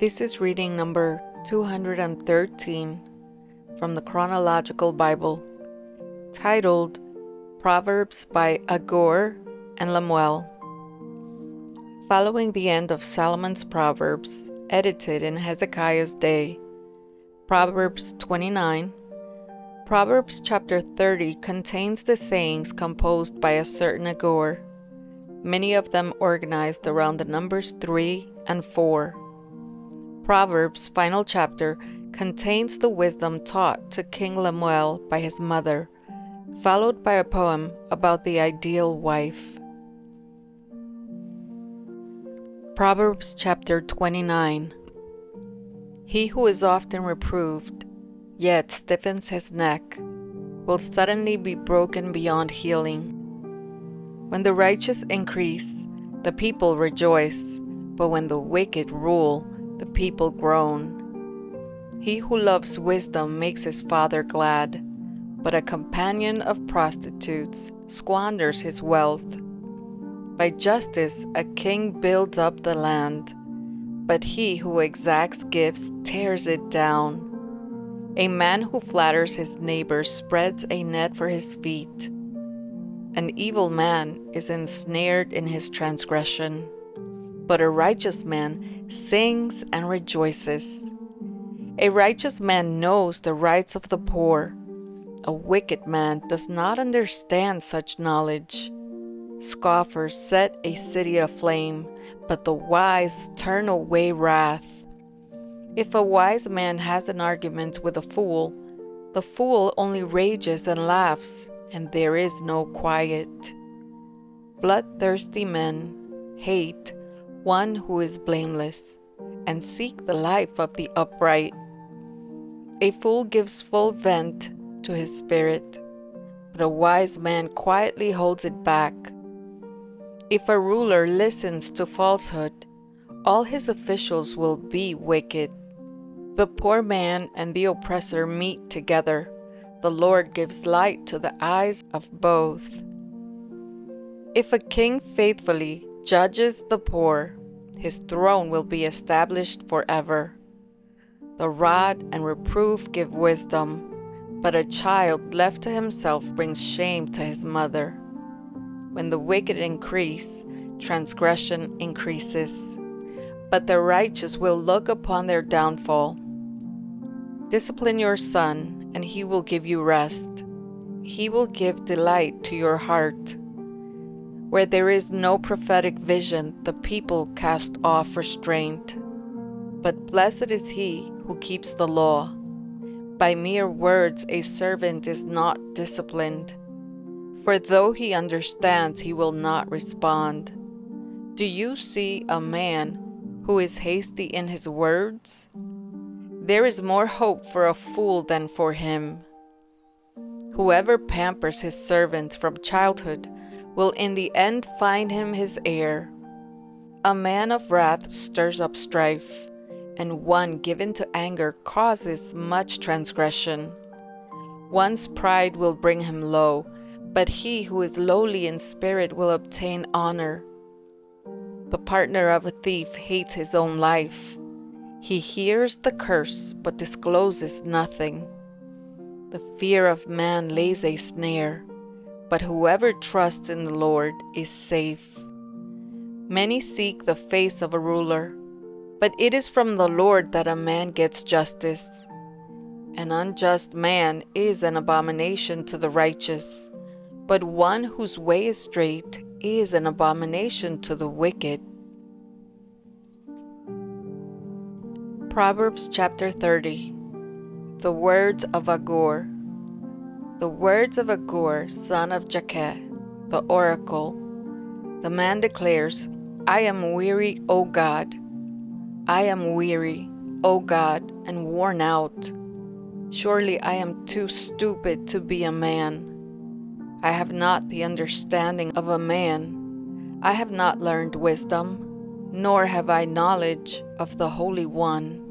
This is reading number 213 from the Chronological Bible, titled Proverbs by Agur and Lemuel. Following the end of Solomon's Proverbs, edited in Hezekiah's day, Proverbs 29. Proverbs chapter 30 contains the sayings composed by a certain Agur, many of them organized around the numbers 3 and 4. Proverbs' final chapter contains the wisdom taught to King Lemuel by his mother, followed by a poem about the ideal wife. Proverbs chapter 29. He who is often reproved, yet stiffens his neck, will suddenly be broken beyond healing. When the righteous increase, the people rejoice, but when the wicked rule, the people groan. He who loves wisdom makes his father glad, but a companion of prostitutes squanders his wealth. By justice a king builds up the land, but he who exacts gifts tears it down. A man who flatters his neighbor spreads a net for his feet. An evil man is ensnared in his transgression, but a righteous man sings and rejoices. A righteous man knows the rights of the poor. A wicked man does not understand such knowledge. Scoffers set a city aflame, but the wise turn away wrath. If a wise man has an argument with a fool, the fool only rages and laughs, and there is no quiet. Bloodthirsty men hate one who is blameless, and seek the life of the upright. A fool gives full vent to his spirit, but a wise man quietly holds it back. If a ruler listens to falsehood, all his officials will be wicked. The poor man and the oppressor meet together. The Lord gives light to the eyes of both. If a king faithfully judges the poor, his throne will be established forever. The rod and reproof give wisdom, but a child left to himself brings shame to his mother. When the wicked increase, transgression increases, but the righteous will look upon their downfall. Discipline your son, and he will give you rest. He will give delight to your heart. Where there is no prophetic vision, the people cast off restraint. But blessed is he who keeps the law. By mere words a servant is not disciplined, for though he understands, he will not respond. Do you see a man who is hasty in his words? There is more hope for a fool than for him. Whoever pampers his servant from childhood will in the end find him his heir. A man of wrath stirs up strife, and one given to anger causes much transgression. One's pride will bring him low, but he who is lowly in spirit will obtain honor. The partner of a thief hates his own life. He hears the curse but discloses nothing. The fear of man lays a snare, but whoever trusts in the Lord is safe. Many seek the face of a ruler, but it is from the Lord that a man gets justice. An unjust man is an abomination to the righteous, but one whose way is straight is an abomination to the wicked. Proverbs chapter 30. The words of Agur. The words of Agur, son of Jakeh, the oracle. The man declares, I am weary, O God. I am weary, O God, and worn out. Surely I am too stupid to be a man. I have not the understanding of a man. I have not learned wisdom, nor have I knowledge of the Holy One.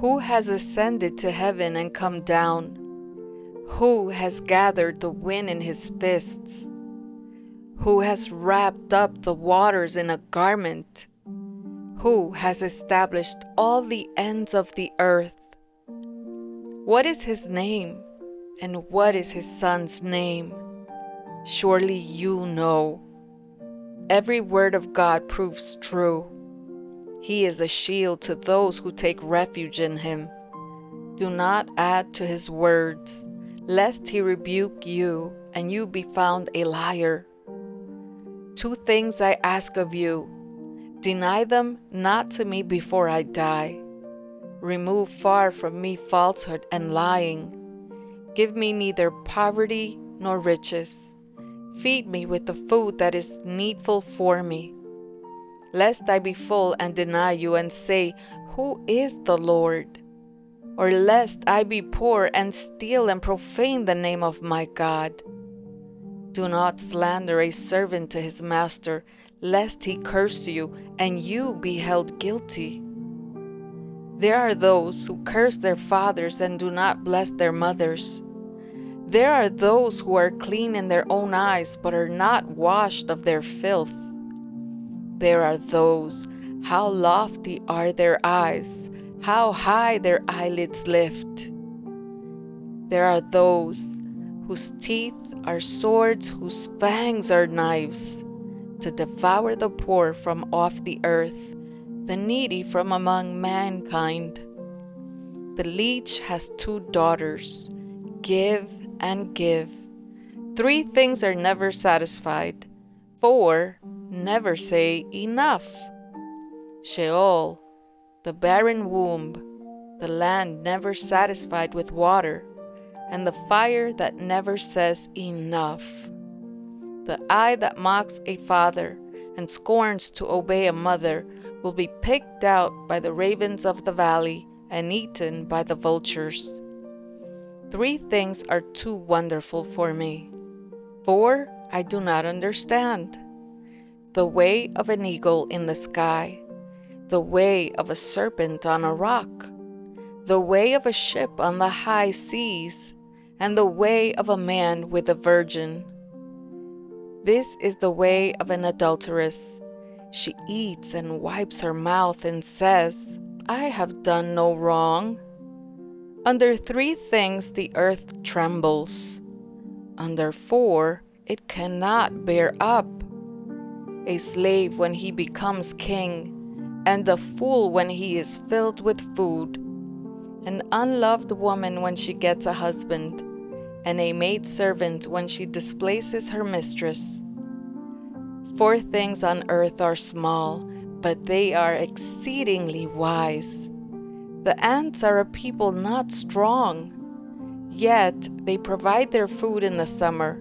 Who has ascended to heaven and come down? Who has gathered the wind in his fists? Who has wrapped up the waters in a garment? Who has established all the ends of the earth? What is his name, and what is his son's name? Surely you know. Every word of God proves true. He is a shield to those who take refuge in him. Do not add to his words, lest he rebuke you and you be found a liar. 2 things I ask of you. Deny them not to me before I die. Remove far from me falsehood and lying. Give me neither poverty nor riches. Feed me with the food that is needful for me. Lest I be full and deny you and say, Who is the Lord? Or lest I be poor and steal and profane the name of my God. Do not slander a servant to his master, lest he curse you and you be held guilty. There are those who curse their fathers and do not bless their mothers. There are those who are clean in their own eyes but are not washed of their filth. There are those, how lofty are their eyes, how high their eyelids lift. There are those whose teeth are swords, whose fangs are knives, to devour the poor from off the earth, the needy from among mankind. The leech has 2 daughters. Give and give. 3 things are never satisfied. 4 never say enough. Sheol, the barren womb, the land never satisfied with water, and the fire that never says enough. The eye that mocks a father and scorns to obey a mother will be picked out by the ravens of the valley and eaten by the vultures. 3 things are too wonderful for me. 4 I do not understand. The way of an eagle in the sky, the way of a serpent on a rock, the way of a ship on the high seas, and the way of a man with a virgin. This is the way of an adulteress. She eats and wipes her mouth and says, I have done no wrong. Under 3 things the earth trembles. Under 4 it cannot bear up. A slave when he becomes king, and a fool when he is filled with food. An unloved woman when she gets a husband, and a maidservant when she displaces her mistress. 4 things on earth are small, but they are exceedingly wise. The ants are a people not strong, yet they provide their food in the summer.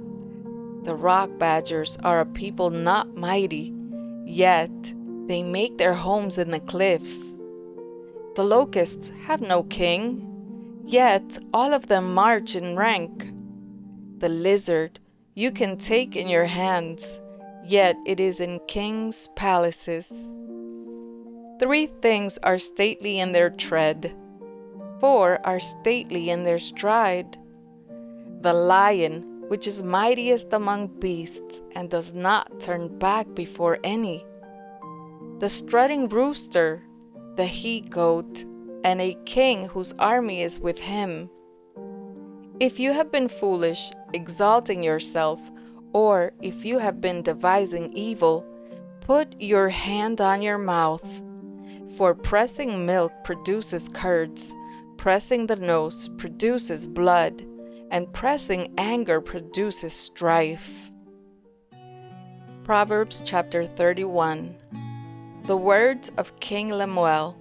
The rock badgers are a people not mighty, yet they make their homes in the cliffs. The locusts have no king, yet all of them march in rank. The lizard you can take in your hands, yet it is in kings' palaces. 3 things are stately in their tread, 4 are stately in their stride. The lion, which is mightiest among beasts, and does not turn back before any. The strutting rooster, the he-goat, and a king whose army is with him. If you have been foolish, exalting yourself, or if you have been devising evil, put your hand on your mouth. For pressing milk produces curds, pressing the nose produces blood, and pressing anger produces strife. Proverbs chapter 31. The words of King Lemuel.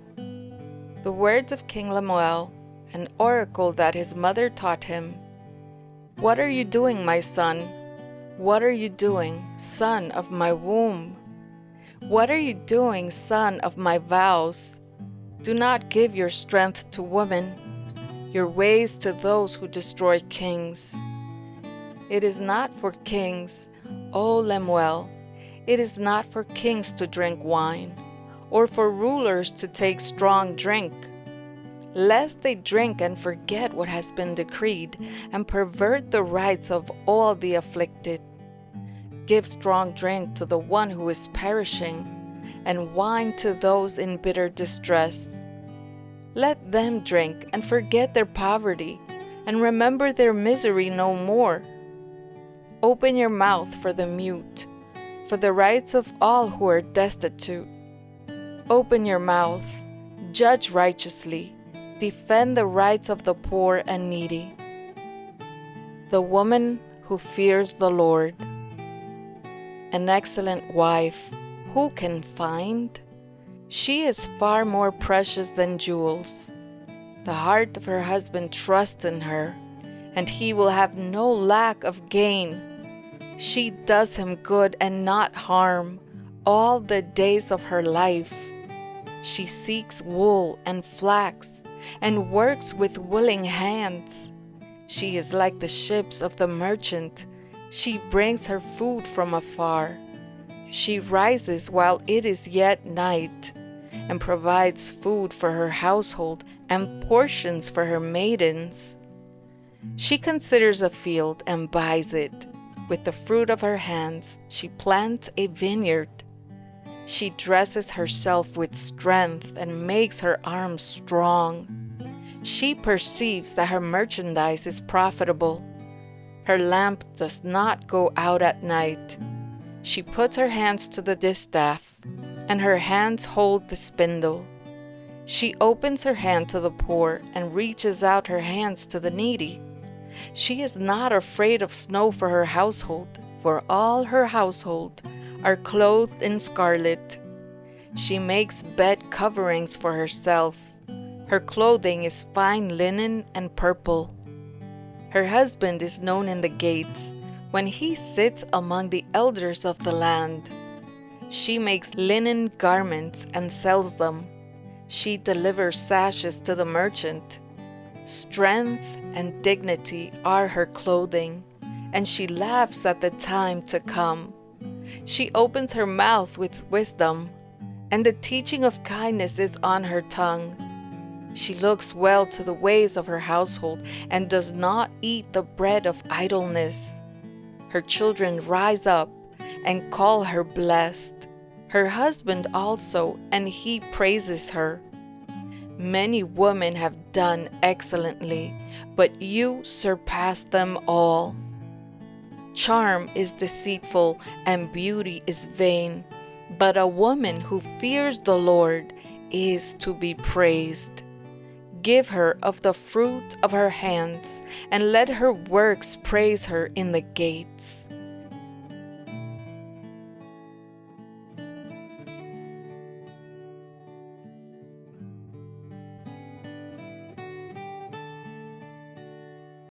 The words of King Lemuel, an oracle that his mother taught him. What are you doing, my son? What are you doing, son of my womb? What are you doing, son of my vows? Do not give your strength to women, your ways to those who destroy kings. It is not for kings, O Lemuel, it is not for kings to drink wine, or for rulers to take strong drink, lest they drink and forget what has been decreed, and pervert the rights of all the afflicted. Give strong drink to the one who is perishing, and wine to those in bitter distress. Let them drink and forget their poverty, and remember their misery no more. Open your mouth for the mute, for the rights of all who are destitute. Open your mouth, judge righteously, defend the rights of the poor and needy. The woman who fears the Lord. An excellent wife, who can find? She is far more precious than jewels. The heart of her husband trusts in her, and he will have no lack of gain. She does him good and not harm all the days of her life. She seeks wool and flax and works with willing hands. She is like the ships of the merchant. She brings her food from afar. She rises while it is yet night and provides food for her household and portions for her maidens. She considers a field and buys it. With the fruit of her hands, she plants a vineyard. She dresses herself with strength and makes her arms strong. She perceives that her merchandise is profitable. Her lamp does not go out at night. She puts her hands to the distaff, and her hands hold the spindle. She opens her hand to the poor and reaches out her hands to the needy. She is not afraid of snow for her household, for all her household are clothed in scarlet. She makes bed coverings for herself. Her clothing is fine linen and purple. Her husband is known in the gates when he sits among the elders of the land. She makes linen garments and sells them. She delivers sashes to the merchant. Strength and dignity are her clothing, and she laughs at the time to come. She opens her mouth with wisdom, and the teaching of kindness is on her tongue. She looks well to the ways of her household and does not eat the bread of idleness. Her children rise up and call her blessed. Her husband also, and he praises her. Many women have done excellently, but you surpass them all. Charm is deceitful and beauty is vain, but a woman who fears the Lord is to be praised. Give her of the fruit of her hands, and let her works praise her in the gates.